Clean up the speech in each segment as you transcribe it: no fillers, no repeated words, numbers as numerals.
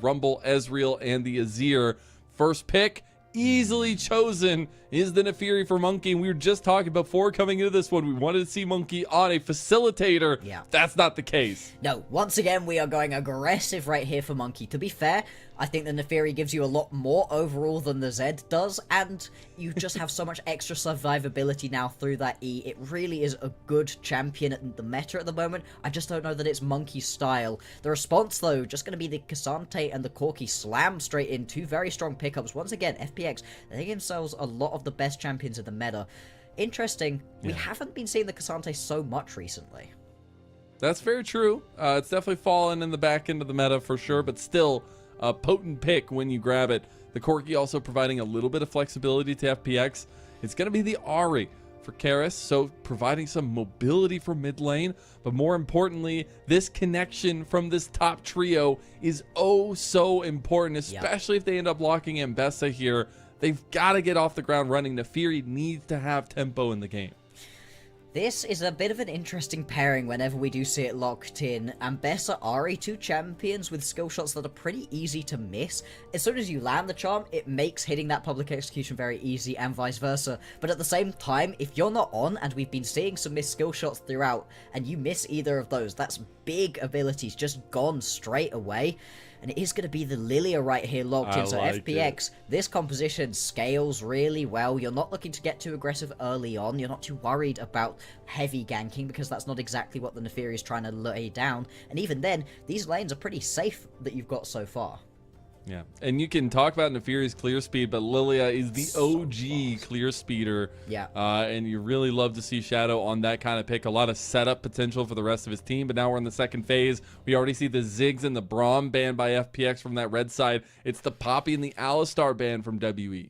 Rumble, Ezreal, and the Azir. First pick, easily chosen, is the Naafiri for Monki. And we were just talking before coming into this one, we wanted to see Monki on a facilitator. Yeah. That's not the case. No, once again, we are going aggressive right here for Monki. To be fair, I think the Naafiri gives you a lot more overall than the Zed does, and you just have so much extra survivability now through that E. It really is a good champion at the meta at the moment. I just don't know that it's Monki's style. The response, though, just going to be the Cassante and the Corki slam straight in. Two very strong pickups. Once again, FPX, they give themselves a lot of the best champions in the meta. Interesting, we haven't been seeing the Cassante so much recently. That's very true. It's definitely fallen in the back end of the meta for sure, but still a potent pick when you grab it. The Corki also providing a little bit of flexibility to FPX. It's going to be the Ahri for Karis, so providing some mobility for mid lane, but more importantly, this connection from this top trio is oh so important, especially if they end up locking Ambessa here. They've got to get off the ground running. Naafiri needs to have tempo in the game. This is a bit of an interesting pairing whenever we do see it locked in. Ambessa, Ahri, two champions with skill shots that are pretty easy to miss. As soon as you land the charm, it makes hitting that public execution very easy and vice versa. But at the same time, if you're not on, and we've been seeing some missed skill shots throughout, and you miss either of those, that's big abilities just gone straight away. And it is going to be the Lilia right here locked in. So FPX, this composition scales really well. You're not looking to get too aggressive early on. You're not too worried about heavy ganking because that's not exactly what the Naafiri is trying to lay down. And even then, these lanes are pretty safe that you've got so far. Yeah, and you can talk about Naafiri's clear speed, but Lilia is the OG clear speeder. Yeah. And you really love to see Shadow on that kind of pick. A lot of setup potential for the rest of his team, but now we're in the second phase. We already see the Ziggs and the Braum banned by FPX from that red side. It's the Poppy and the Alistar banned from WE.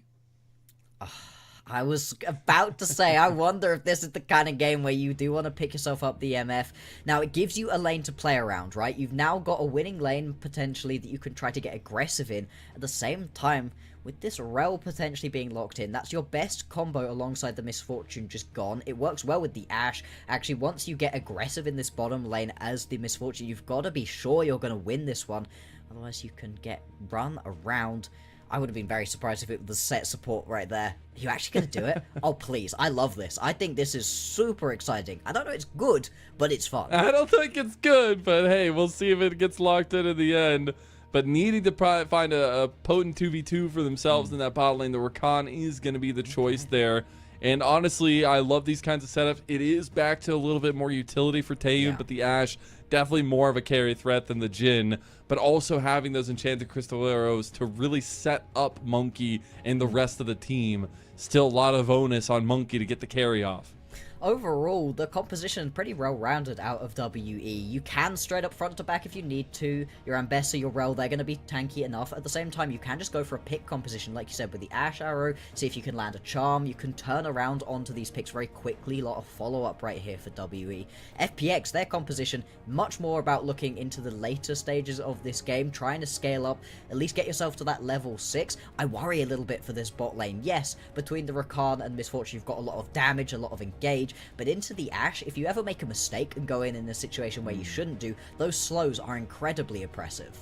I was about to say, I wonder if this is the kind of game where you do want to pick yourself up the MF. Now, it gives you a lane to play around, right? You've now got a winning lane, potentially, that you can try to get aggressive in. At the same time, with this Rel potentially being locked in, that's your best combo alongside the Misfortune just gone. It works well with the Ashe. Actually, once you get aggressive in this bottom lane as the Misfortune, you've got to be sure you're going to win this one. Otherwise, you can get run around. I would have been very surprised if it was set support right there. Are you actually going to do it? Oh, please. I love this. I think this is super exciting. I don't know it's good, but it's fun. I don't think it's good, but hey, we'll see if it gets locked in the end. But needing to find a potent 2v2 for themselves in that bot lane, the Rakan is going to be the choice there. And honestly, I love these kinds of setups. It is back to a little bit more utility for Taeyoon, but the Ashe, definitely more of a carry threat than the Jhin. But also having those Enchanted Crystal Arrows to really set up Monki and the rest of the team. Still a lot of onus on Monki to get the carry off. Overall, the composition is pretty well-rounded out of WE. You can straight up front to back if you need to. Your Ambessa, your Rel, they're going to be tanky enough. At the same time, you can just go for a pick composition, like you said, with the Ashe Arrow. See if you can land a Charm. You can turn around onto these picks very quickly. A lot of follow-up right here for WE. FPX, their composition, much more about looking into the later stages of this game, trying to scale up, at least get yourself to that level 6. I worry a little bit for this bot lane. Yes, between the Rakan and Misfortune, you've got a lot of damage, a lot of engage. But into the Ashe, if you ever make a mistake and go in a situation where you shouldn't do, those slows are incredibly oppressive.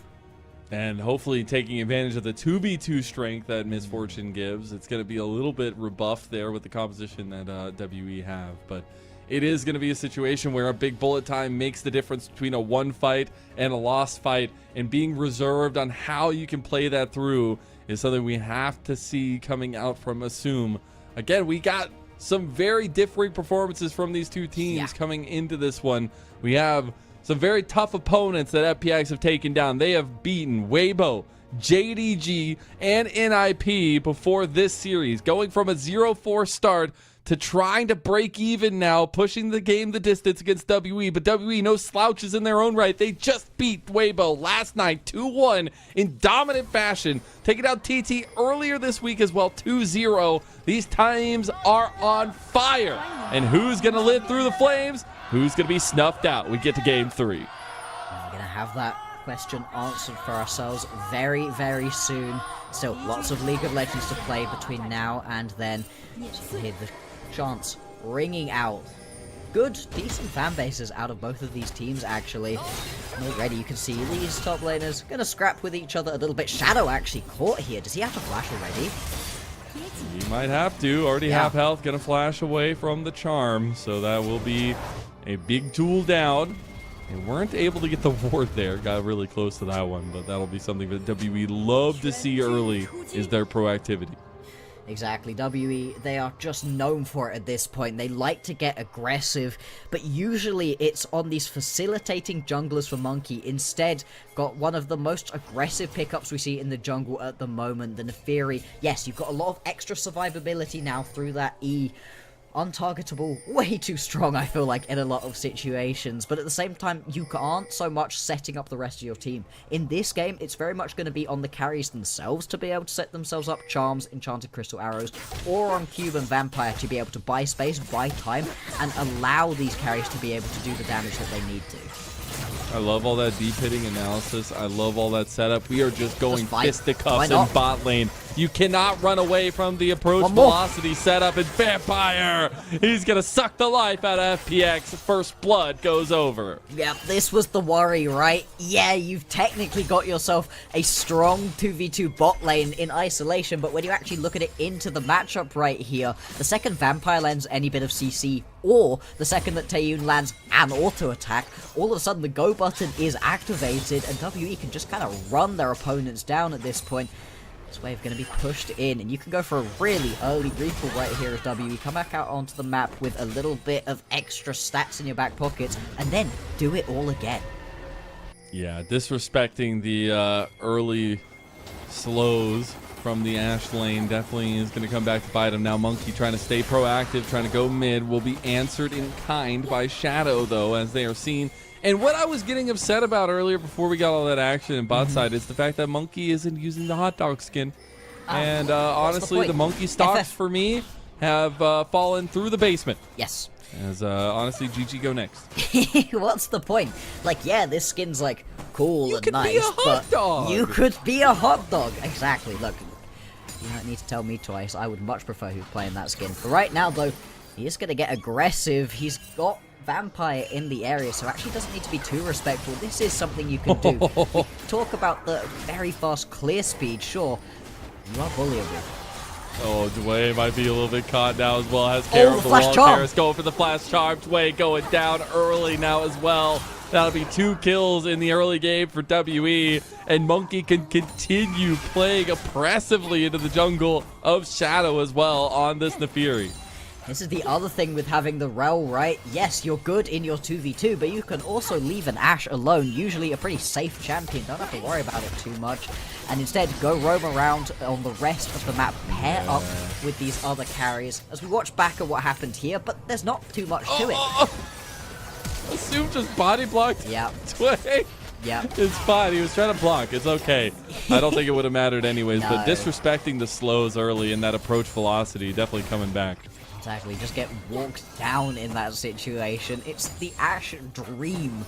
And hopefully taking advantage of the 2v2 strength that Misfortune gives. It's going to be a little bit rebuffed there with the composition that WE have. But it is going to be a situation where a big bullet time makes the difference between a won fight and a lost fight. And being reserved on how you can play that through is something we have to see coming out from Assume. Again, we got some very differing performances from these two teams coming into this one. We have some very tough opponents that FPX have taken down. They have beaten Weibo, JDG, and NIP before this series, going from a 0-4 start to trying to break even now, pushing the game the distance against WE. But WE, no slouches in their own right. They just beat Weibo last night 2-1 in dominant fashion, taking out TT earlier this week as well, 2-0. These teams are on fire. And who's going to live through the flames? Who's going to be snuffed out? We get to game 3. We're going to have that question answered for ourselves very, very soon. Still, lots of League of Legends to play between now and then. So you can hear the chants ringing out good, decent fan bases out of both of these teams, actually. And already you can see these top laners gonna scrap with each other a little bit. Shadow actually caught here. Does he have to flash already? He might have to. Already Yeah. half health, gonna flash away from the charm, so that will be a big tool down. They weren't able to get the ward there. Got really close to that one, but that'll be something that WE love to see early, is their proactivity. Exactly, WE, they are just known for it at this point. They like to get aggressive, but usually it's on these facilitating junglers for Monki. Instead, got one of the most aggressive pickups we see in the jungle at the moment, the Neferi. Yes, you've got a lot of extra survivability now through that E. Untargetable, way too strong, I feel like, in a lot of situations, but at the same time, you aren't so much setting up the rest of your team. In this game, it's very much going to be on the carries themselves to be able to set themselves up charms, enchanted crystal arrows, or on Cube and Vampire to be able to buy space, buy time, and allow these carries to be able to do the damage that they need to. I love all that deep hitting analysis. I love all that setup. We are just going fisticuffs in bot lane. You cannot run away from the approach velocity setup in Vampire. He's going to suck the life out of FPX. First blood goes over. Yep, this was the worry, right? Yeah, you've technically got yourself a strong 2v2 bot lane in isolation, but when you actually look at it into the matchup right here, the second Vampire lands any bit of CC, or the second that Taeyoon lands an auto attack, all of a sudden the go button is activated, and WE can just kind of run their opponents down at this point. This wave going to be pushed in, and you can go for a really early recall right here as WE come back out onto the map with a little bit of extra stats in your back pockets, and then do it all again. Yeah, disrespecting the early slows from the Ashe lane definitely is going to come back to bite him. Now Monki trying to stay proactive, trying to go mid, will be answered in kind by Shadow, though, as they are seen. And what I was getting upset about earlier before we got all that action in bot side is the fact that Monki isn't using the hot dog skin. And honestly, the Monki stocks for me have fallen through the basement. Yes. As honestly, GG go next. What's the point? Like, yeah, this skin's like cool You and could nice, be a hot but dog. you could be a hot dog. Exactly. Look, you don't need to tell me twice. I would much prefer who's playing that skin. For right now, though, he is going to get aggressive. He's got Vampire in the area, so actually doesn't need to be too respectful. This is something you can do. We talk about the very fast clear speed, sure. You are bullyable. Oh, Jwei might be a little bit caught now as well. Has care of the wall. Karis going for the flash charm. Jwei going down early now as well. That'll be 2 kills in the early game for WE. And Monki can continue playing oppressively into the jungle of Shadow as well on this Neferi. This is the other thing with having the Rel, right? Yes, you're good in your 2v2, but you can also leave an Ashe alone, usually a pretty safe champion, don't have to worry about it too much, and instead go roam around on the rest of the map, pair up with these other carries, as we watch back at what happened here, but there's not too much to it. Assume just body blocked. Yeah. Jwei. Yeah. It's fine. He was trying to block. It's okay. I don't think it would have mattered anyways, No. but disrespecting the slows early and that approach velocity definitely coming back. Exactly, just get walked down in that situation. It's the Ashe dream.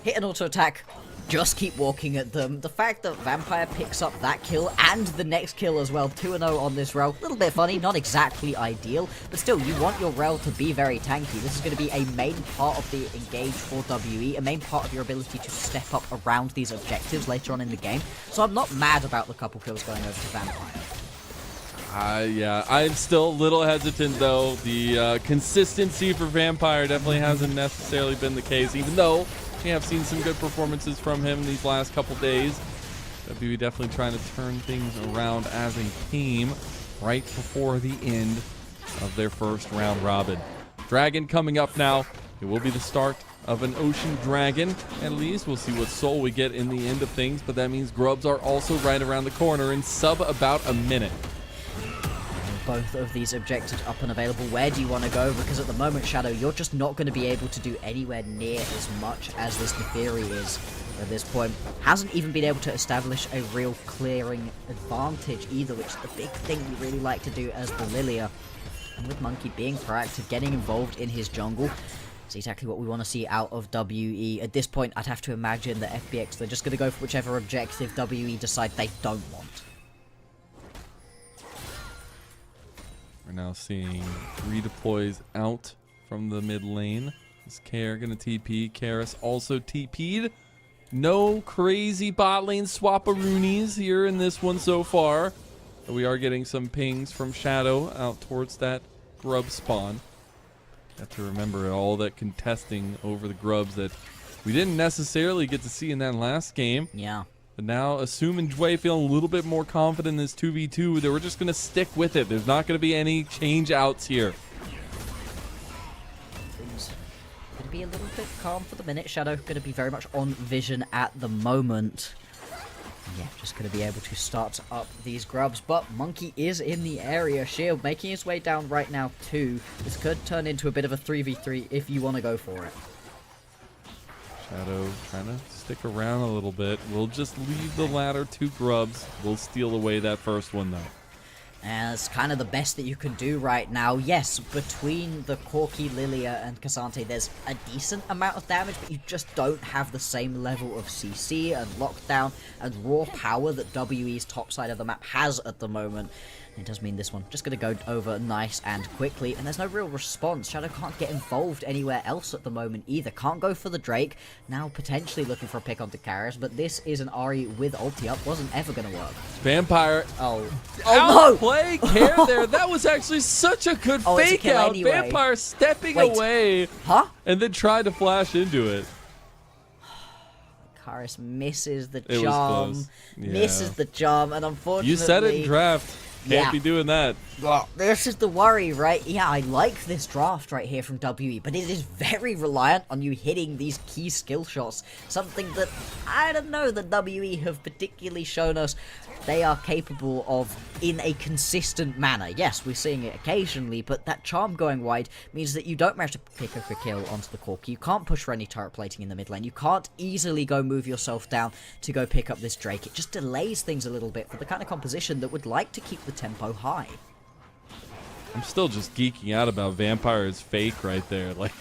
Hit an auto attack, just keep walking at them. The fact that Vampire picks up that kill and the next kill as well, 2-0 on this Rel, a little bit funny, not exactly ideal, but still, you want your Rel to be very tanky. This is going to be a main part of the engage for WE, a main part of your ability to step up around these objectives later on in the game, so I'm not mad about the couple kills going over to Vampire. Yeah, I'm still a little hesitant, though. The consistency for Vampire definitely hasn't necessarily been the case, even though we have seen some good performances from him these last couple days. WE definitely trying to turn things around as a team right before the end of their first round robin. Dragon coming up now. It will be the start of an Ocean Dragon. At least we'll see what soul we get in the end of things, but that means Grubs are also right around the corner in sub about a minute. Both of these objectives up and available. Where do you want to go? Because at the moment, Shadow, you're just not going to be able to do anywhere near as much as this Neferi is at this point. Hasn't even been able to establish a real clearing advantage either, which is the big thing we really like to do as the Lilia. And with Monki being proactive, getting involved in his jungle, it's exactly what we want to see out of WE. At this point, I'd have to imagine that FPX, they're just going to go for whichever objective WE decide they don't want. We're now seeing redeploys out from the mid lane. Is Kair gonna TP? Karis also TP'd. No crazy bot lane swap-a-roonies here in this one so far. We are getting some pings from Shadow out towards that grub spawn. Have to remember all that contesting over the grubs that we didn't necessarily get to see in that last game. Yeah. But now, Assume and Jwei feeling a little bit more confident in this 2v2, that we're just going to stick with it. There's not going to be any change outs here. Things going to be a little bit calm for the minute. Shadow going to be very much on vision at the moment. Yeah, just going to be able to start up these grubs. But Monki is in the area. Shield making his way down right now too. This could turn into a bit of a 3v3 if you want to go for it. Shadow trying to stick around a little bit. We'll just leave the latter two grubs. We'll steal away that first one though. And it's kind of the best that you can do right now. Yes, between the Corki, Lilia, and Cassante, there's a decent amount of damage, but you just don't have the same level of CC and lockdown and raw power that WE's top side of the map has at the moment. It does mean this one just going to go over nice and quickly, and there's no real response. Shadow can't get involved anywhere else at the moment either. Can't go for the Drake. Now potentially looking for a pick onto Karis, but this is an Ahri with ulti up. Wasn't ever going to work. Vampire. Oh no! Play care there. That was actually such a good fake out. Anyway. Vampire stepping away. Huh? And then tried to flash into it. Karis misses the It charm. was close. Yeah. Misses the charm, and unfortunately... You said it in draft. Can't be doing that. This is the worry, right? Yeah, I like this draft right here from WE, but it is very reliant on you hitting these key skill shots. Something that, I don't know, that WE have particularly shown us they are capable of in a consistent manner. Yes, we're seeing it occasionally, but that charm going wide means that you don't manage to pick up a kill onto the Corki. You can't push for any turret plating in the mid lane. You can't easily go move yourself down to go pick up this Drake. It just delays things a little bit for the kind of composition that would like to keep the tempo high. I'm still just geeking out about Vampire's fake right there. Like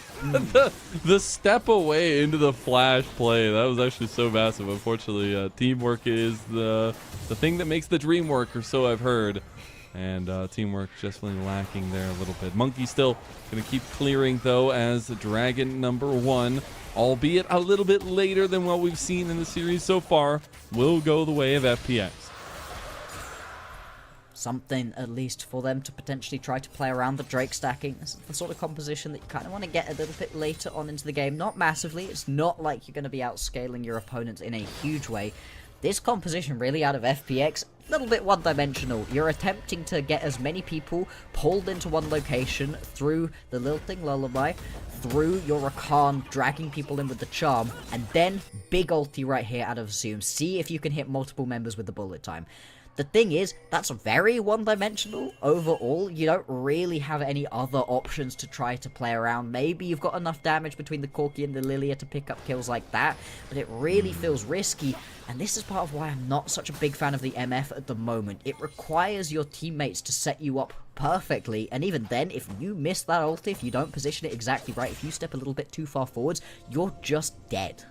the step away into the flash play, that was actually so massive. Unfortunately, teamwork is the thing that makes the dream work, or so I've heard. And teamwork definitely lacking there a little bit. Monki still going to keep clearing though as Dragon #1, albeit a little bit later than what we've seen in the series so far, will go the way of FPX. Something, at least, for them to potentially try to play around the Drake stacking. This is the sort of composition that you kind of want to get a little bit later on into the game. Not massively. It's not like you're going to be outscaling your opponents in a huge way. This composition really out of FPX, a little bit one-dimensional. You're attempting to get as many people pulled into one location through the Lilting Lullaby, through your Rakan, dragging people in with the charm, and then big ulti right here out of Zoom. See if you can hit multiple members with the bullet time. The thing is, that's very one-dimensional overall. You don't really have any other options to try to play around. Maybe you've got enough damage between the Corki and the Lilia to pick up kills like that, but it really feels risky, and this is part of why I'm not such a big fan of the MF at the moment. It requires your teammates to set you up perfectly, and even then, if you miss that ulti, if you don't position it exactly right, if you step a little bit too far forwards, you're just dead.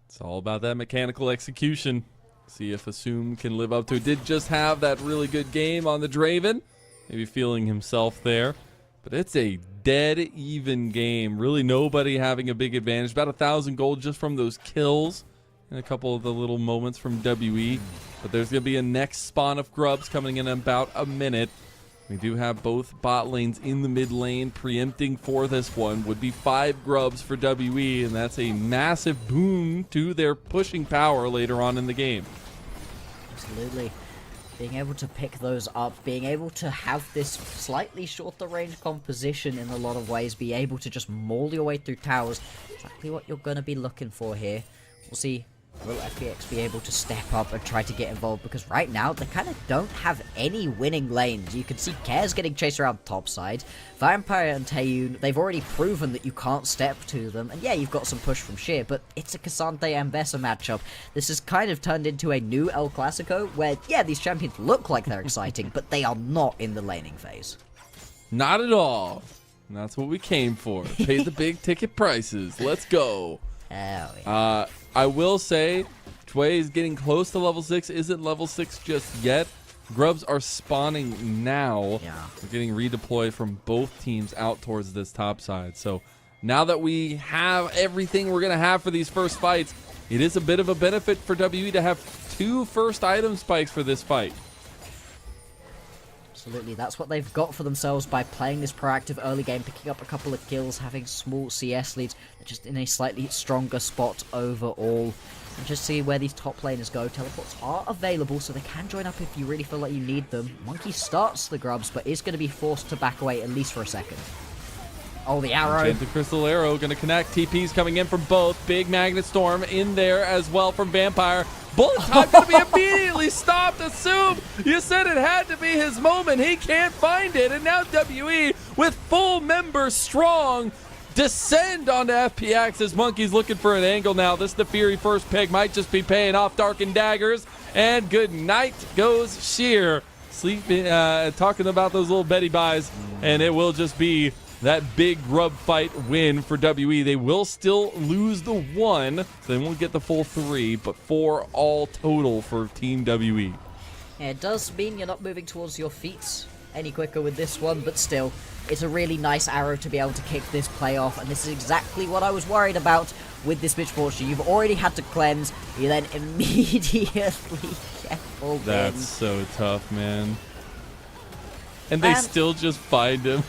It's all about that mechanical execution. See if Assume can live up to it. Did just have that really good game on the Draven. Maybe feeling himself there. But it's a dead even game. Really nobody having a big advantage. About 1,000 gold just from those kills. And a couple of the little moments from WE. But there's going to be a next spawn of grubs coming in about a minute. We do have both bot lanes in the mid lane. Preempting for this one would be 5 grubs for WE, and that's a massive boon to their pushing power later on in the game. Absolutely. Being able to pick those up, being able to have this slightly shorter range composition in a lot of ways, be able to just maul your way through towers, exactly what you're going to be looking for here. We'll see. Will FPX be able to step up and try to get involved? Because right now, they kind of don't have any winning lanes. You can see Kair's getting chased around the top side. Vampire and Taeyoon, they've already proven that you can't step to them. And yeah, you've got some push from Sheer, but it's a Cassante and Bessa matchup. This has kind of turned into a new El Clasico, where, yeah, these champions look like they're exciting, but they are not in the laning phase. Not at all. And that's what we came for. Pay the big ticket prices. Let's go. Hell yeah. I will say, Jwei is getting close to level 6. Isn't level 6 just yet. Grubs are spawning now. Yeah. We're getting redeployed from both teams out towards this top side. So now that we have everything we're going to have for these first fights, it is a bit of a benefit for WE to have 2 first item spikes for this fight. Absolutely, that's what they've got for themselves by playing this proactive early game, picking up a couple of kills, having small CS leads. They're just in a slightly stronger spot overall. And just see where these top laners go. Teleports are available, so they can join up if you really feel like you need them. Monki starts the grubs, but is going to be forced to back away at least for a second. Oh, the arrow. Enchanted Crystal Arrow going to connect. TP's coming in from both. Big Magnet Storm in there as well from Vampire. Bullet time going to be immediately stopped. Assume you said it had to be his moment. He can't find it. And now WE with full members strong descend onto FPX as Monki's looking for an angle now. This the Fury first pick might just be paying off. Darkened Daggers. And good night goes Sheer. Sleeping, talking about those little Betty buys. And it will just be that big grub fight win for WE. They will still lose the 1, so they won't get the full 3, but 4 all total for Team WE. Yeah, it does mean you're not moving towards your feet any quicker with this one, but still, it's a really nice arrow to be able to kick this play off, and this is exactly what I was worried about with this Bitch Fortune. You've already had to cleanse, you then immediately get full That's in. so tough, man. And they still just find him.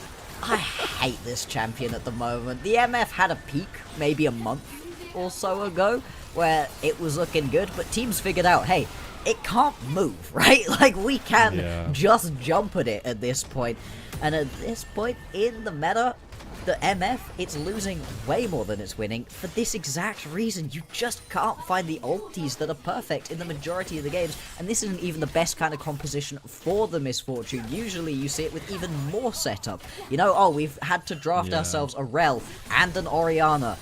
I hate this champion at the moment. The MF had a peak maybe a month or so ago where it was looking good, but teams figured out, hey, it can't move, right? Like, we can just jump at it at this point. And at this point in the meta, the MF, it's losing way more than it's winning for this exact reason. You just can't find the ultis that are perfect in the majority of the games, and this isn't even the best kind of composition for the Misfortune. Usually you see it with even more setup. You know, oh, we've had to draft ourselves a Rel and an Orianna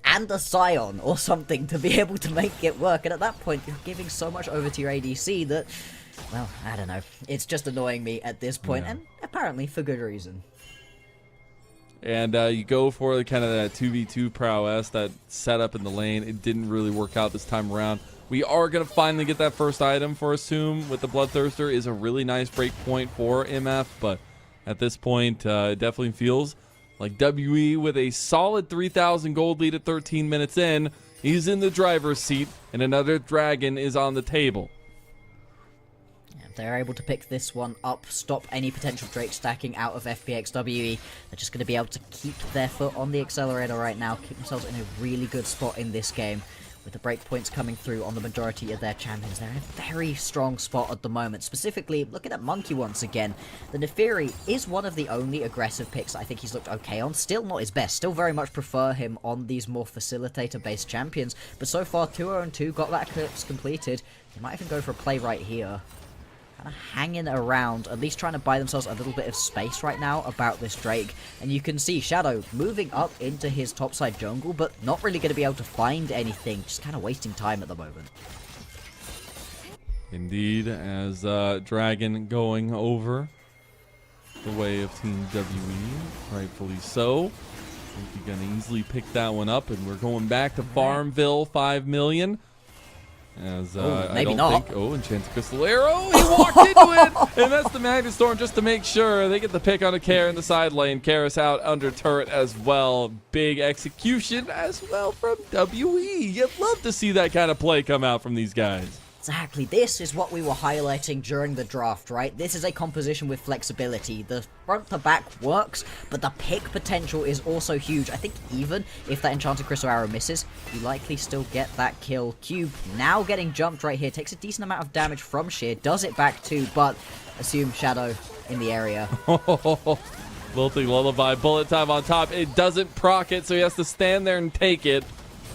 and a Scion or something to be able to make it work, and at that point you're giving so much over to your ADC that, well, I don't know. It's just annoying me at this point, and apparently for good reason. And you go for kind of that 2v2 prowess, that setup in the lane. It didn't really work out this time around. We are going to finally get that first item for Assume with the Bloodthirster. Is a really nice break point for MF, but at this point, it definitely feels like WE with a solid 3,000 gold lead at 13 minutes in. He's in the driver's seat, and another dragon is on the table. They're able to pick this one up, stop any potential Drake stacking out of FPXWE. They're just going to be able to keep their foot on the accelerator right now, keep themselves in a really good spot in this game. With the breakpoints coming through on the majority of their champions, they're in a very strong spot at the moment. Specifically, looking at Monki once again, the Neferi is one of the only aggressive picks I think he's looked okay on. Still not his best, still very much prefer him on these more facilitator-based champions. But so far, 2-0-2, got that eclipse completed. He might even go for a play right here. Kind of hanging around, at least trying to buy themselves a little bit of space right now about this Drake. And you can see Shadow moving up into his topside jungle, but not really going to be able to find anything. Just kind of wasting time at the moment. Indeed, as Dragon going over the way of Team WE, rightfully so. I think you're going to easily pick that one up, and we're going back to Farmville 5 million. As I don't think. Oh, Enchanted Crystal Arrow. He walked into it, and that's the Magnet Storm just to make sure they get the pick on a Karis in the side lane. Karis out under turret as well. Big execution as well from WE. You'd love to see that kind of play come out from these guys. Exactly, this is what we were highlighting during the draft, right? This is a composition with flexibility. The front to back works, but the pick potential is also huge. I think even if that Enchanted Crystal Arrow misses, you likely still get that kill. Cube now getting jumped right here, takes a decent amount of damage from Sheer, does it back too, but Assume Shadow in the area. Lilting Lullaby, bullet time on top. It doesn't proc it, so he has to stand there and take it.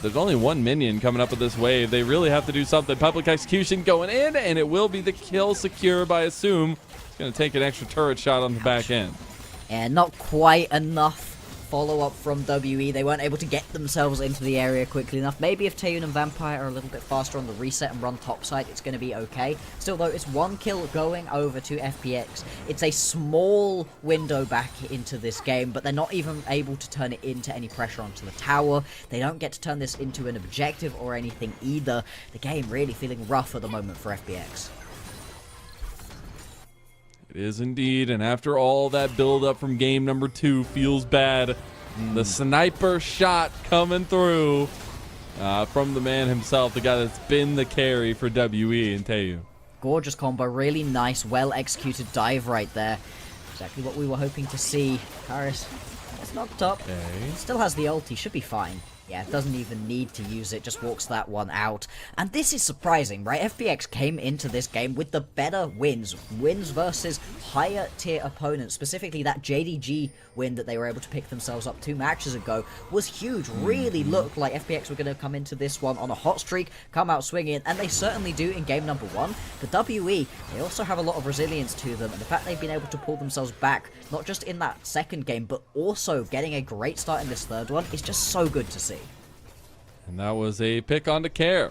There's only one minion coming up with this wave. They really have to do something. Public execution going in, and it will be the kill secure by Assume. It's going to take an extra turret shot on the back end. And not quite enough follow-up from WE. They weren't able to get themselves into the area quickly enough. Maybe if Taeyoon and Vampire are a little bit faster on the reset and run topside, it's going to be okay. Still, though, it's one kill going over to FPX. It's a small window back into this game, but they're not even able to turn it into any pressure onto the tower. They don't get to turn this into an objective or anything either. The game really feeling rough at the moment for FPX. It is indeed, and after all that build-up from game number 2, feels bad. The sniper shot coming through from the man himself, the guy that's been the carry for WE and Taeyoon. Gorgeous combo, really nice, well-executed dive right there. Exactly what we were hoping to see. Karis gets knocked up. Okay. Still has the ult, he should be fine. Yeah, doesn't even need to use it, just walks that one out. And this is surprising, right? FPX came into this game with the better wins. Wins versus higher tier opponents. Specifically, that JDG win that they were able to pick themselves up 2 matches ago was huge. Really looked like FPX were going to come into this one on a hot streak, come out swinging, and they certainly do in game number 1. But WE, they also have a lot of resilience to them, and the fact they've been able to pull themselves back, not just in that second game, but also getting a great start in this third one, is just so good to see. And that was a pick on to Care.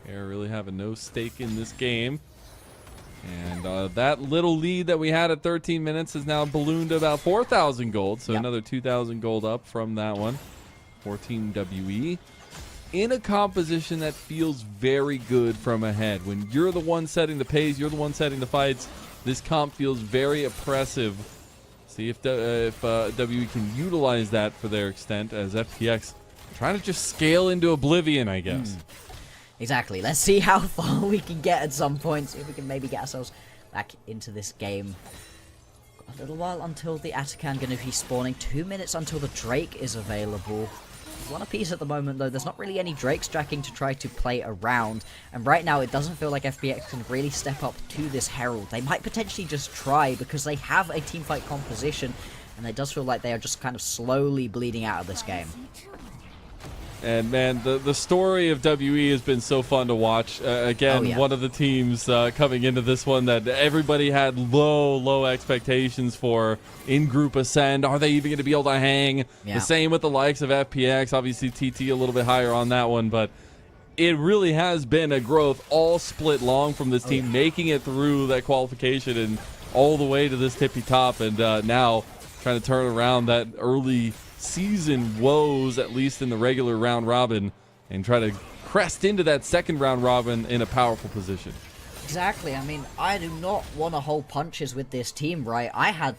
Care really having no stake in this game. And that little lead that we had at 13 minutes is now ballooned to about 4,000 gold. So another 2,000 gold up from that one. 14 WE. In a composition that feels very good from ahead. When you're the one setting the pace, you're the one setting the fights, this comp feels very oppressive. See if WE can utilize that for their extent, as FPX trying to just scale into oblivion, I guess. Exactly. Let's see how far we can get at some point. See if we can maybe get ourselves back into this game. Got a little while until the Atakan going to be spawning. 2 minutes until the Drake is available. One apiece at the moment, though. There's not really any Drakes jacking to try to play around. And right now, it doesn't feel like FPX can really step up to this Herald. They might potentially just try because they have a teamfight composition. And it does feel like they are just kind of slowly bleeding out of this game. And man, the story of WE has been so fun to watch. Again, one of the teams coming into this one that everybody had low expectations for in Group Ascend. Are they even going to be able to hang? The same with the likes of FPX. Obviously, TT a little bit higher on that one, but it really has been a growth all split long from this team, making it through that qualification and all the way to this tippy top, and now trying to turn around that early season woes, at least in the regular round robin, and try to crest into that second round robin in a powerful position. Exactly. I mean, I do not want to hold punches with this team, right? I had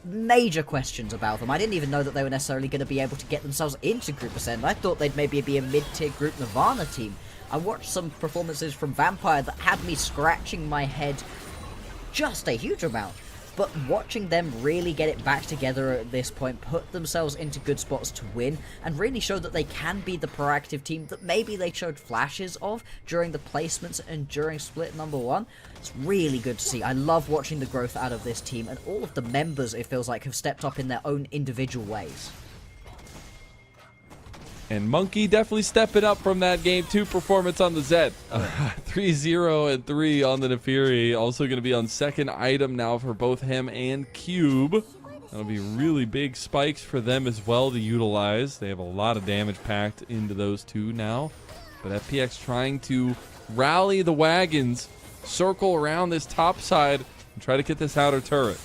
major questions about them. I didn't even know that they were necessarily going to be able to get themselves into Group Ascend. I thought they'd maybe be a mid-tier Group Nirvana team. I watched some performances from Vampire that had me scratching my head just a huge amount. But watching them really get it back together at this point, put themselves into good spots to win, and really show that they can be the proactive team that maybe they showed flashes of during the placements and during split number 1. It's really good to see. I love watching the growth out of this team, and all of the members, it feels like, have stepped up in their own individual ways. And Monki definitely stepping up from that Game 2 performance on the Zed. 3-0 and 3 on the Nefiri. Also going to be on second item now for both him and Cube. That'll be really big spikes for them as well to utilize. They have a lot of damage packed into those two now. But FPX trying to rally the wagons, circle around this top side, and try to get this outer turret.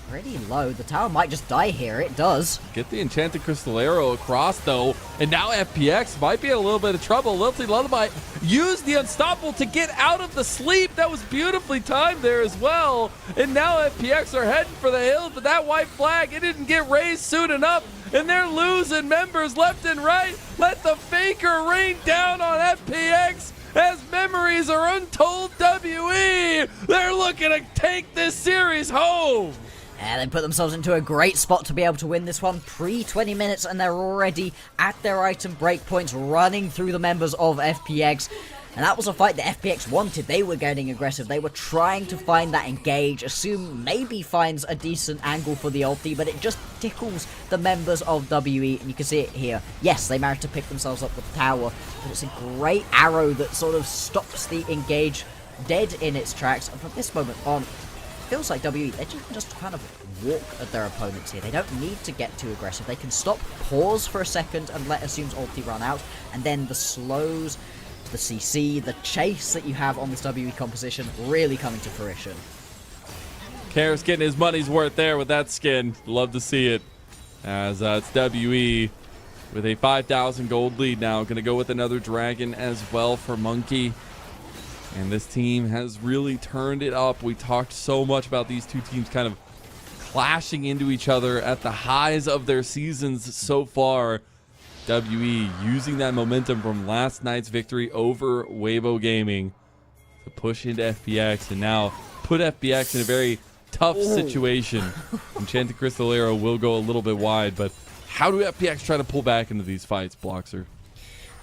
Pretty low. The tower might just die here. It does. Get the Enchanted Crystal Arrow across, though. And now FPX might be in a little bit of trouble. Lilty Lullaby used the Unstoppable to get out of the sleep. That was beautifully timed there as well. And now FPX are heading for the hill, but that white flag, it didn't get raised soon enough. And they're losing members left and right. Let the Faker rain down on FPX. As memories are untold WE. They're looking to take this series home. And they put themselves into a great spot to be able to win this one pre-20 minutes, and they're already at their item breakpoints, running through the members of FPX. And that was a fight that FPX wanted. They were getting aggressive. They were trying to find that engage. Assume maybe finds a decent angle for the ulti, but it just tickles the members of WE, and you can see it here. Yes, they managed to pick themselves up the tower, but it's a great arrow that sort of stops the engage dead in its tracks. And from this moment on, feels like WE, they just kind of walk at their opponents here. They don't need to get too aggressive. They can stop, pause for a second, and let Assume's ulti run out. And then the slows, the CC, the chase that you have on this WE composition really coming to fruition. Karis getting his money's worth there with that skin. Love to see it. As it's WE with a 5,000 gold lead now. Going to go with another dragon as well for Monki. And this team has really turned it up. We talked so much about these two teams kind of clashing into each other at the highs of their seasons so far. WE using that momentum from last night's victory over Weibo Gaming to push into FPX and now put FPX in a very tough situation. Enchanted Crystal Arrow will go a little bit wide, but how do FPX try to pull back into these fights, Bloxxer?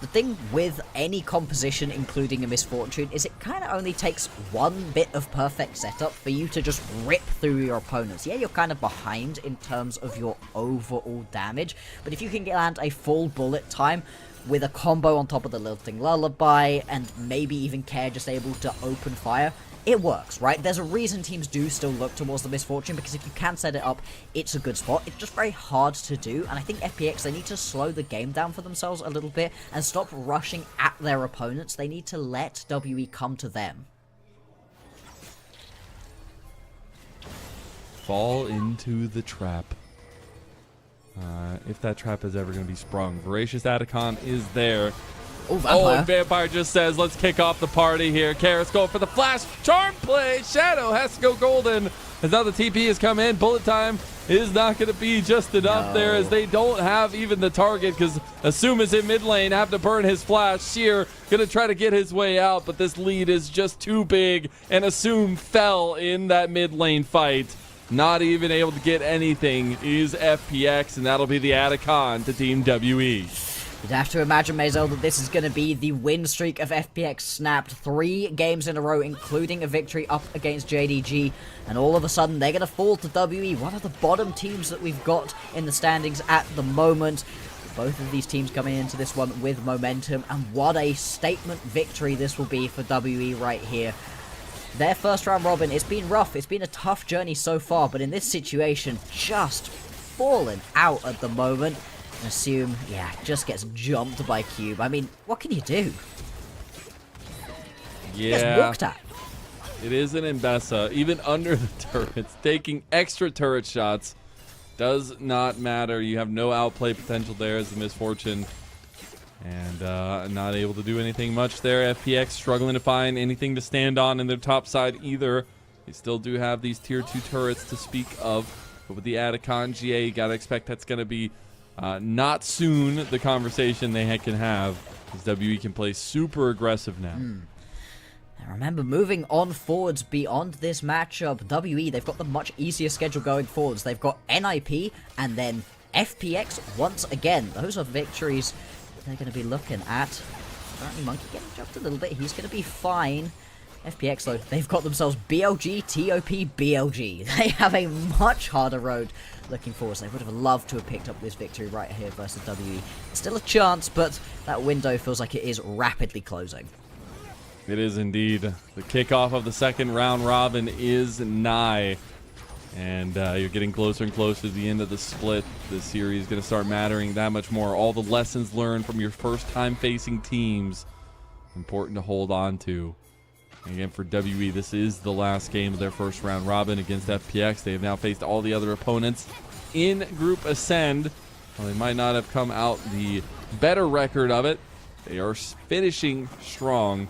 The thing with any composition, including a Misfortune, is it kind of only takes one bit of perfect setup for you to just rip through your opponents. Yeah, you're kind of behind in terms of your overall damage, but if you can land a full bullet time with a combo on top of the Lilting Lullaby, and maybe even Care just able to open fire, it works, right? There's a reason teams do still look towards the Misfortune, because if you can set it up, it's a good spot. It's just very hard to do, and I think FPX, they need to slow the game down for themselves a little bit and stop rushing at their opponents. They need to let WE come to them. Fall into the trap. If that trap is ever going to be sprung. Voracious Atacon is there. Oh, Vampire. And Vampire just says, let's kick off the party here. Karis going for the flash. Charm play. Shadow has to go golden. As now the TP has come in. Bullet time is not going to be just enough there, as they don't have even the target, because Assume is in mid lane, have to burn his flash. Sheer going to try to get his way out, but this lead is just too big, and Assume fell in that mid lane fight. Not even able to get anything is FPX, and that'll be the Atacon to Team WE. You'd have to imagine, Mazel, that this is going to be the win streak of FPX snapped 3 games in a row, including a victory up against JDG, and all of a sudden they're going to fall to WE, one of the bottom teams that we've got in the standings at the moment. Both of these teams coming into this one with momentum, and what a statement victory this will be for WE right here. Their first round robin, it's been rough, it's been a tough journey so far, but in this situation, just fallen out at the moment. Assume, yeah, just gets jumped by Cube. I mean, what can you do? Yeah, gets walked at. It is an Mbessa, even under the turrets, taking extra turret shots. Does not matter. You have no outplay potential there as the Misfortune. And not able to do anything much there. FPX struggling to find anything to stand on in their top side either. They still do have these tier 2 turrets to speak of. But with the Atacon GA, you gotta expect that's gonna be not soon the conversation they can have, as WE can play super aggressive now. Now remember, moving on forwards beyond this matchup, WE, they've got the much easier schedule going forwards. They've got NIP and then FPX once again. Those are victories they're going to be looking at. Apparently Monki getting jumped a little bit. He's going to be fine. FPX, though, they've got themselves BLG, TOP, BLG. They have a much harder road looking forward. So they would have loved to have picked up this victory right here versus WE. It's still a chance, but that window feels like it is rapidly closing. It is indeed. The kickoff of the second round robin is nigh. And you're getting closer and closer to the end of the split. This series is going to start mattering that much more. All the lessons learned from your first time facing teams, important to hold on to. And again, for WE, this is the last game of their first round robin against FPX. They have now faced all the other opponents in Group Ascend. Well, they might not have come out the better record of it. They are finishing strong.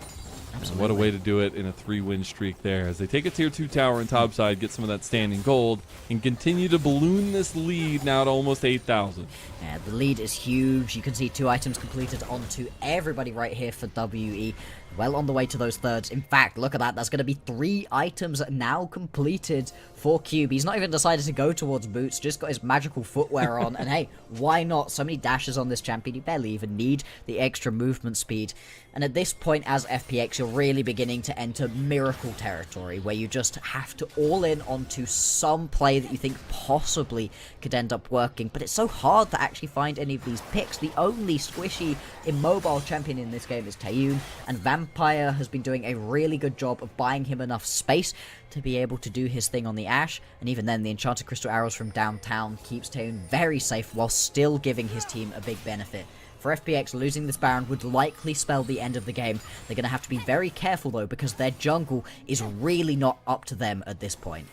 And what a way to do it in a 3-win streak there, as they take a tier 2 tower in topside, get some of that standing gold, and continue to balloon this lead now to almost 8,000. Yeah, the lead is huge. You can see 2 items completed onto everybody right here for WE. Well on the way to those thirds. In fact, look at that. That's going to be 3 items now completed for Cube. He's not even decided to go towards boots, just got his magical footwear on. And hey, why not? So many dashes on this champion. You barely even need the extra movement speed. And at this point, as FPX, you're really beginning to enter miracle territory, where you just have to all in onto some play that you think possibly could end up working. But it's so hard to actually find any of these picks. The only squishy, immobile champion in this game is Taeyoon, and Vampire has been doing a really good job of buying him enough space to be able to do his thing on the Ashe, and even then the Enchanted Crystal Arrows from downtown keeps Taeyoon very safe while still giving his team a big benefit. For FPX, losing this Baron would likely spell the end of the game. They're going to have to be very careful though, because their jungle is really not up to them at this point.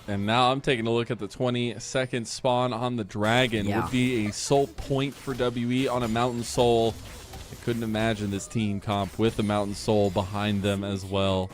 And now I'm taking a look at the 20-second spawn on the Dragon. Yeah. Would be a soul point for WE on a Mountain Soul. I couldn't imagine this team comp with the Mountain Soul behind them as well.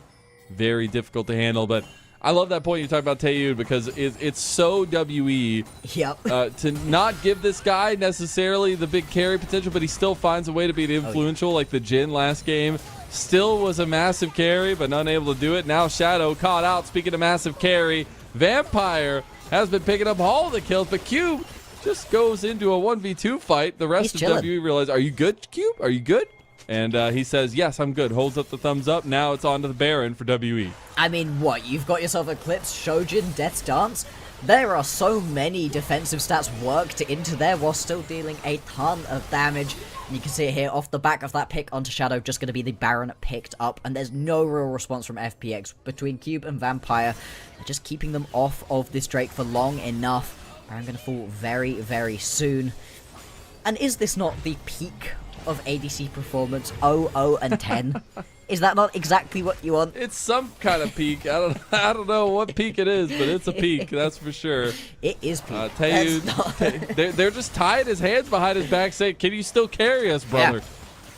Very difficult to handle, but I love that point you talked about Taeyoon, because it's so WE to not give this guy necessarily the big carry potential, but he still finds a way to be influential, like the Jhin last game. Still was a massive carry, but unable to do it. Now Shadow caught out. Speaking of massive carry, Vampire has been picking up all the kills, but Cube just goes into a 1v2 fight. The rest of WE realize, are you good, Cube? Are you good? And he says, yes, I'm good. Holds up the thumbs up. Now it's on to the Baron for WE. I mean, what? You've got yourself Eclipse, Shojin, Death's Dance. There are so many defensive stats worked into there while still dealing a ton of damage. And you can see it here off the back of that pick onto Shadow, just going to be the Baron picked up. And there's no real response from FPX between Cube and Vampire. They're just keeping them off of this Drake for long enough. Baron going to fall very, very soon. And is this not the peak of ADC performance? 0, 0, 10. Is that not exactly what you want? It's some kind of peak. I don't know what peak it is, but it's a peak, that's for sure. It is peak. Taeyoon, they're just tying his hands behind his back saying, can you still carry us, brother?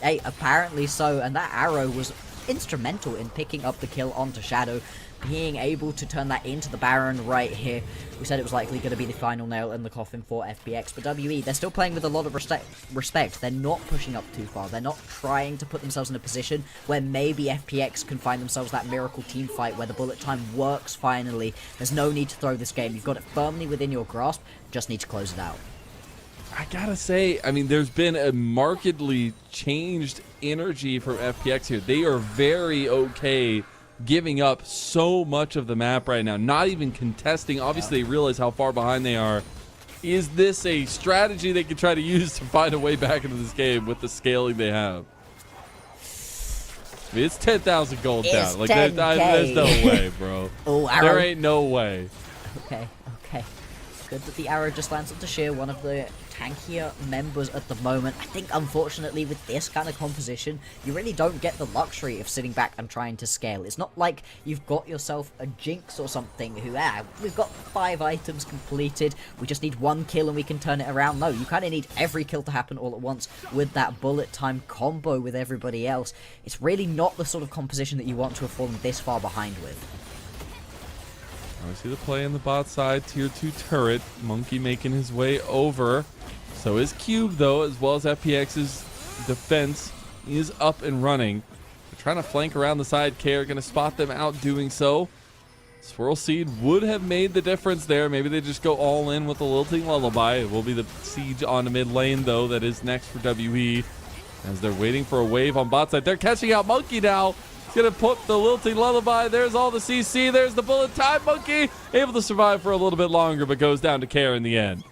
Yeah. Hey, apparently so, and that arrow was instrumental in picking up the kill onto Shadow, being able to turn that into the Baron right here. We said it was likely going to be the final nail in the coffin for FPX, but WE, they're still playing with a lot of respect. They're not pushing up too far. They're not trying to put themselves in a position where maybe FPX can find themselves that miracle team fight where the bullet time works finally. There's no need to throw this game. You've got it firmly within your grasp. Just need to close it out. I gotta say, I mean, there's been a markedly changed energy from FPX here. They are very okay giving up so much of the map right now, not even contesting. Obviously, they realize how far behind they are. Is this a strategy they can try to use to find a way back into this game with the scaling they have? I mean, it's 10,000 gold down. Like, there's no way, bro. Oh, arrow. There ain't no way. Okay. Good that the arrow just lands onto Sheer, one of the tankier members at the moment. I think, unfortunately, with this kind of composition, you really don't get the luxury of sitting back and trying to scale. It's not like you've got yourself a Jinx or something who, we've got 5 items completed, we just need 1 kill and we can turn it around. No, you kind of need every kill to happen all at once with that bullet time combo with everybody else. It's really not the sort of composition that you want to have fallen this far behind with. I see the play in the bot side, tier 2 turret. Monki making his way over. So is Cube, though, as well as FPX's defense is up and running. They're trying to flank around the side. Care going to spot them out doing so. Swirl Seed would have made the difference there. Maybe they just go all in with a Lilting Lullaby. It will be the siege on the mid lane, though, that is next for WE. As they're waiting for a wave on bot side. They're catching out Monki now. He's going to put the Lilting Lullaby. There's all the CC. There's the bullet time. Monki able to survive for a little bit longer, but goes down to Care in the end.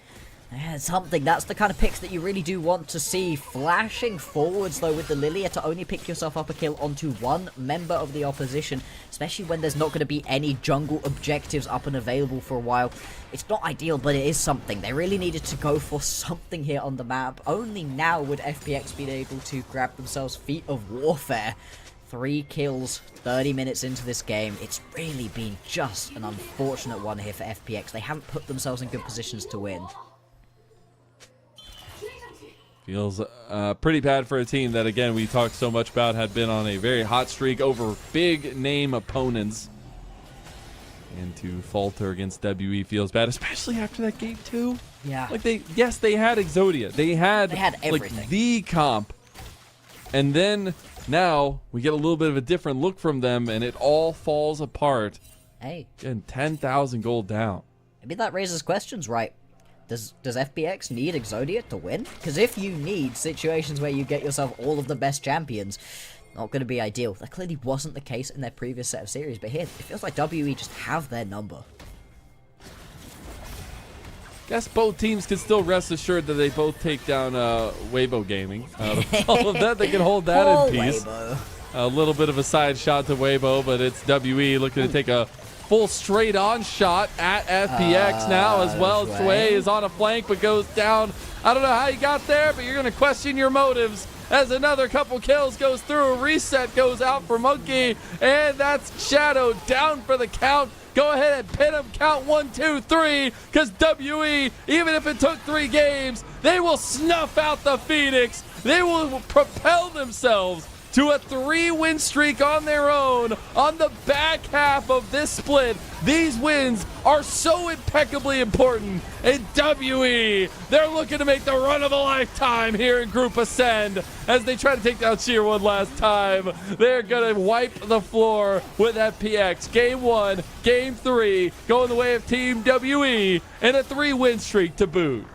Yeah, something. That's the kind of picks that you really do want to see. Flashing forwards, though, with the Lilia to only pick yourself up a kill onto one member of the opposition, especially when there's not going to be any jungle objectives up and available for a while. It's not ideal, but it is something. They really needed to go for something here on the map. Only now would FPX be able to grab themselves Feet of Warfare. 3 kills, 30 minutes into this game. It's really been just an unfortunate one here for FPX. They haven't put themselves in good positions to win. Feels pretty bad for a team that, again, we talked so much about, had been on a very hot streak over big-name opponents. And to falter against WE feels bad, especially after that game, too. Yeah. Like, they had Exodia. They had everything. Like, the comp. And then now we get a little bit of a different look from them, and it all falls apart. Hey. And 10,000 gold down. Maybe that raises questions, right? Does FPX need Exodia to win? Because if you need situations where you get yourself all of the best champions, not going to be ideal. That clearly wasn't the case in their previous set of series, but here, it feels like WE just have their number. Guess both teams can still rest assured that they both take down Weibo Gaming. All of that, they can hold that in peace. Weibo. A little bit of a side shot to Weibo, but it's WE looking to take a full straight-on shot at FPX now, as well as Jwei is on a flank but goes down. I don't know how you got there, but you're going to question your motives as another couple kills goes through. A reset goes out for Monki, and that's Shadow down for the count. Go ahead and pin him. Count 1, 2, 3, because WE, even if it took 3 games, they will snuff out the Phoenix They will propel themselves to a 3-win streak on their own on the back half of this split. These wins are so impeccably important. And WE, they're looking to make the run of a lifetime here in Group Ascend as they try to take down Sheer one last time. They're going to wipe the floor with FPX. Game 1, Game 3, going the way of Team WE, and a 3-win streak to boot.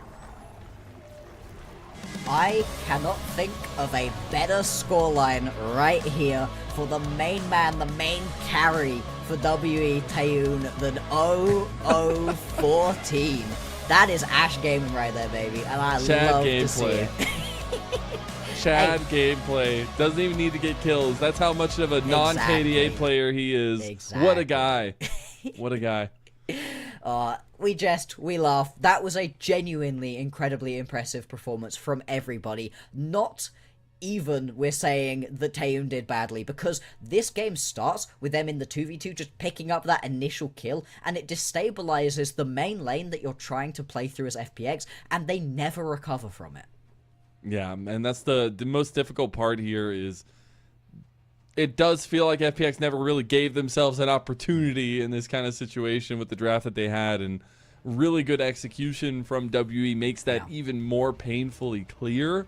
I cannot think of a better scoreline right here for the main man, the main carry for WE Taeyoon than 0-0-14. That is Ash Gaming right there, baby, and I love to see it. Chad gameplay. Doesn't even need to get kills. That's how much of a non-KDA player he is. Exactly. What a guy. What a guy. We jest, we laugh. That was a genuinely incredibly impressive performance from everybody. Not even we're saying that Taeyoon did badly, because this game starts with them in the 2v2 just picking up that initial kill, and it destabilizes the main lane that you're trying to play through as FPX, and they never recover from it. Yeah, and that's the most difficult part here is it does feel like FPX never really gave themselves an opportunity in this kind of situation with the draft that they had, and really good execution from WE makes that even more painfully clear.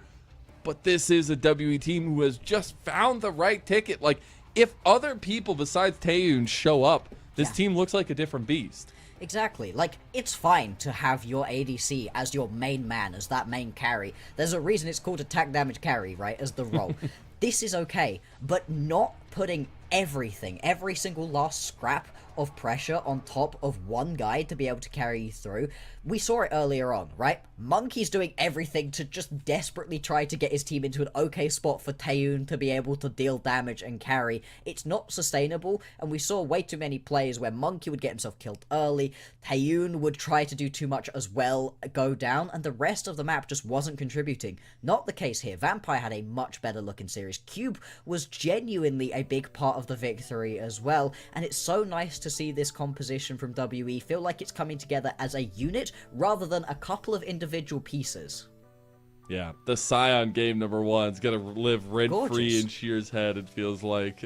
But this is a WE team who has just found the right ticket. Like, if other people besides Taeyoon show up, this team looks like a different beast. Exactly. Like, it's fine to have your ADC as your main man, as that main carry. There's a reason it's called attack damage carry, right, as the role. This is okay, but not putting everything, every single last scrap of pressure on top of one guy to be able to carry you through. We saw it earlier on, right? Monki's doing everything to just desperately try to get his team into an okay spot for Taeyoon to be able to deal damage and carry. It's not sustainable, and we saw way too many plays where Monki would get himself killed early, Taeyoon would try to do too much as well, go down, and the rest of the map just wasn't contributing. Not the case here. Vampire had a much better looking series. Cube was genuinely a big part of the victory as well, and it's so nice to see this composition from WE feel like it's coming together as a unit rather than a couple of individual pieces. Yeah, the Scion game number 1 is going to live rent-free in Sheer's head, it feels like.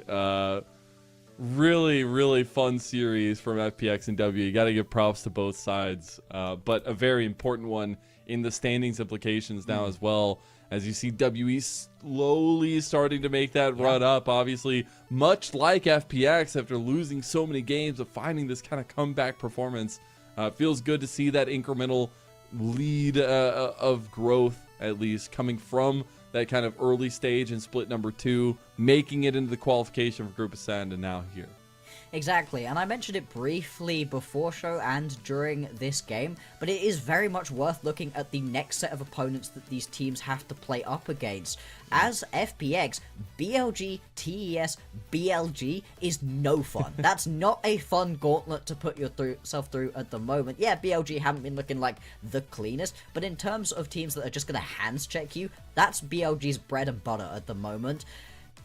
Really, really fun series from FPX and W. You got to give props to both sides, but a very important one in the standings implications now as well, as you see WE slowly starting to make that run up, obviously, much like FPX after losing so many games, of finding this kind of comeback performance. Feels good to see that incremental lead of growth, at least, coming from that kind of early stage in split number 2, making it into the qualification for Group Ascend, and now here. Exactly, and I mentioned it briefly before show and during this game, but it is very much worth looking at the next set of opponents that these teams have to play up against. As FPX, BLG, TES, BLG is no fun. That's not a fun gauntlet to put yourself through at the moment. Yeah, BLG haven't been looking like the cleanest, but in terms of teams that are just going to hands check you, that's BLG's bread and butter at the moment.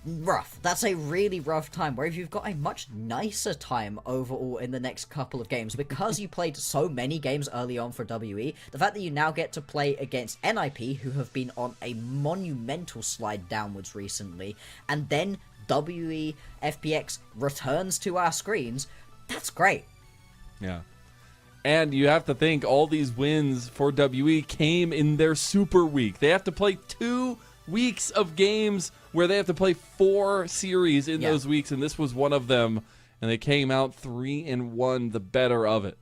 Rough. That's a really rough time, where if you've got a much nicer time overall in the next couple of games, because you played so many games early on for WE, the fact that you now get to play against NIP, who have been on a monumental slide downwards recently, and then WE FPX returns to our screens, that's great. Yeah. And you have to think all these wins for WE came in their super week. They have to play 2 weeks of games where they have to play 4 series in those weeks, and this was one of them, and they came out 3-1, the better of it.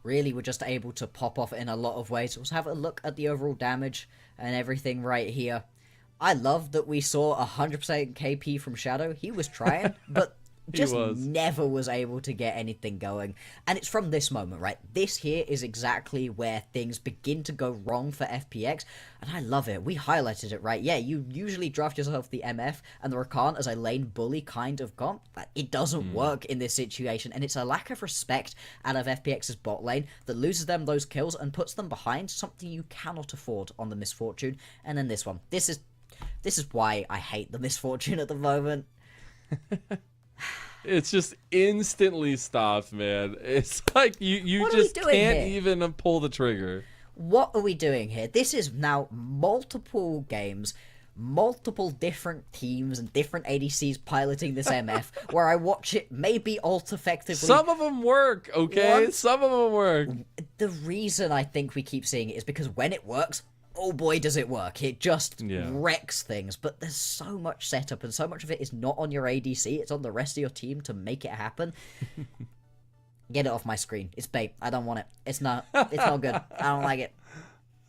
Really were just able to pop off in a lot of ways. Let's have a look at the overall damage and everything right here. I love that we saw 100% KP from Shadow. He was trying, but just never was able to get anything going. And it's from this moment, right? This here is exactly where things begin to go wrong for FPX, and I love it. We highlighted it, right? Yeah, you usually draft yourself the MF and the Rakan as a lane bully kind of comp. It doesn't work in this situation, and it's a lack of respect out of FPX's bot lane that loses them those kills and puts them behind something you cannot afford on the Misfortune. And then this one. This is why I hate the Misfortune at the moment. It's just instantly stops, man. It's like you What just are we doing can't here? even pull the trigger. What are we doing here? This is now multiple games, multiple different teams and different ADCs piloting this MF, where I watch it maybe ult effectively. Some of them work, okay? Once. Some of them work. The reason I think we keep seeing it is because when it works, oh boy does it work. It just wrecks things. But there's so much setup, and so much of it is not on your ADC, it's on the rest of your team to make it happen. Get it off my screen. It's bait. I don't want it. It's not good. I don't like it.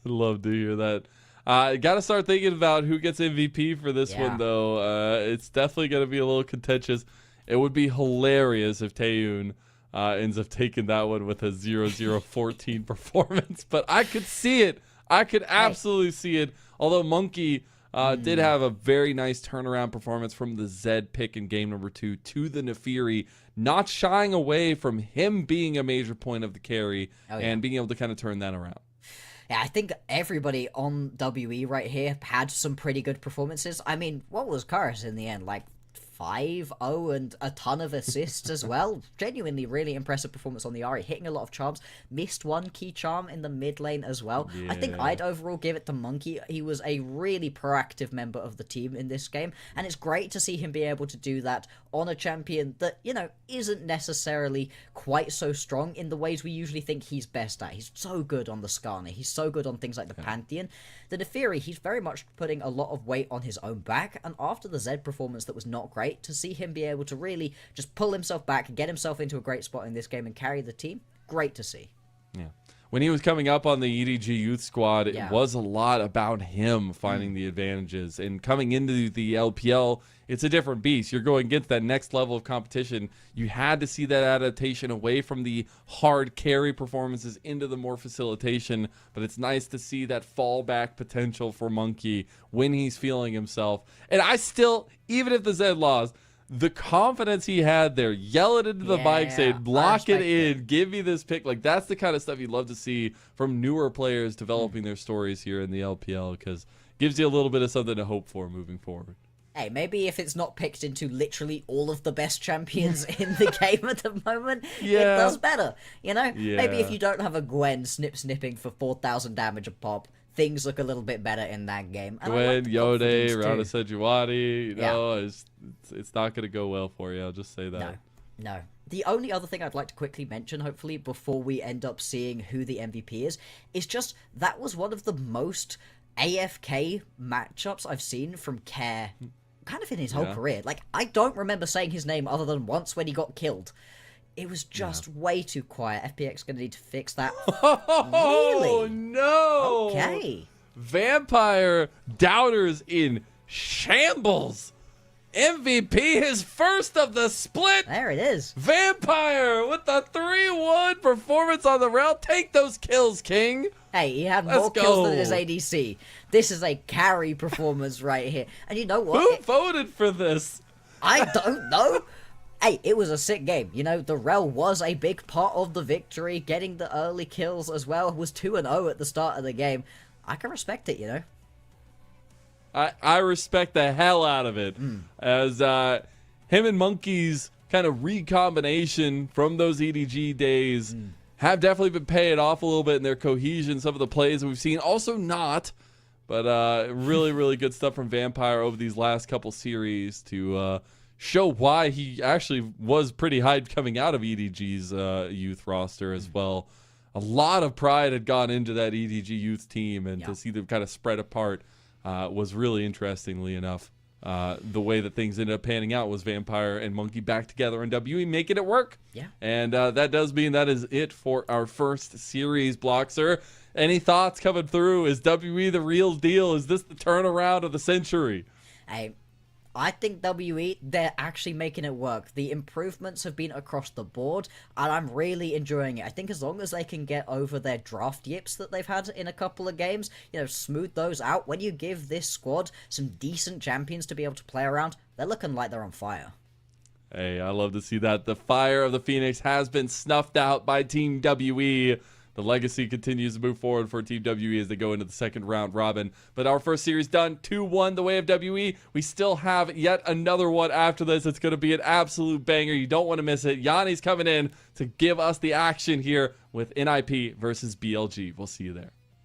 Love to hear that. Got to start thinking about who gets MVP for this one, though. It's definitely going to be a little contentious. It would be hilarious if Taeyoon ends up taking that one with a 0-0-14 performance. But I could see it. I could absolutely see it. Although Monki did have a very nice turnaround performance from the Zed pick in game number 2 to the Nefiri, not shying away from him being a major point of the carry and being able to kind of turn that around. Yeah, I think everybody on WE right here had some pretty good performances. I mean, what was Karis in the end? Like 5-0 and a ton of assists as well. Genuinely really impressive performance on the Ahri, hitting a lot of charms. Missed one key charm in the mid lane as well. Yeah. I think I'd overall give it to Monki. He was a really proactive member of the team in this game, and it's great to see him be able to do that on a champion that, you know, isn't necessarily quite so strong in the ways we usually think he's best at. He's so good on the Skarner. He's so good on things like the Pantheon. The Nefiri, he's very much putting a lot of weight on his own back, and after the Zed performance that was not great, to see him be able to really just pull himself back, get himself into a great spot in this game and carry the team, great to see. Yeah. When he was coming up on the EDG youth squad, it was a lot about him finding the advantages. And coming into the LPL, it's a different beast. You're going against that next level of competition. You had to see that adaptation away from the hard carry performances into the more facilitation. But it's nice to see that fallback potential for Monki when he's feeling himself. And I still, even if the Zed lost, the confidence he had there, yell it into the mic, say, block it in, give me this pick. Like, that's the kind of stuff you'd love to see from newer players developing their stories here in the LPL, because it gives you a little bit of something to hope for moving forward. Hey, maybe if it's not picked into literally all of the best champions in the game at the moment, it does better. You know? Maybe if you don't have a Gwen snipping for 4,000 damage a pop, things look a little bit better in that game. And Gwen, Yode, Rana Sejuani, you know, it's not going to go well for you. I'll just say that. No. The only other thing I'd like to quickly mention, hopefully, before we end up seeing who the MVP is just that was one of the most AFK matchups I've seen from Care kind of in his whole career. Like, I don't remember saying his name other than once when he got killed. It was just way too quiet. FPX gonna need to fix that. Oh, really? no! Okay. Vampire doubters in shambles. MVP, his first of the split. There it is. Vampire with the 3-1 performance on the rail. Take those kills, King. Hey, he had more kills than his ADC. This is a carry performance right here. And you know what? Who voted for this? I don't know. Hey, it was a sick game. You know, the Rel was a big part of the victory. Getting the early kills as well. Was 2-0 at the start of the game. I can respect it, you know. I respect the hell out of it. As him and Monki's kind of recombination from those EDG days have definitely been paying off a little bit in their cohesion. Some of the plays that we've seen, also not. But really, really good stuff from Vampire over these last couple series to show why he actually was pretty hyped coming out of EDG's youth roster as well. A lot of pride had gone into that EDG youth team, and to see them kind of spread apart was really, interestingly enough. The way that things ended up panning out was Vampire and Monki back together in WE, making it work. Yeah. And that does mean that is it for our first series, Bloxxer. Any thoughts coming through? Is WE the real deal? Is this the turnaround of the century? I think WE, they're actually making it work. The improvements have been across the board, and I'm really enjoying it. I think as long as they can get over their draft yips that they've had in a couple of games, you know, smooth those out, when you give this squad some decent champions to be able to play around, they're looking like they're on fire. Hey, I love to see that. The fire of the Phoenix has been snuffed out by Team WE. The legacy continues to move forward for Team WE as they go into the second round robin. But our first series done, 2-1 the way of WE. We still have yet another one after this. It's going to be an absolute banger. You don't want to miss it. Yanni's coming in to give us the action here with NIP versus BLG. We'll see you there.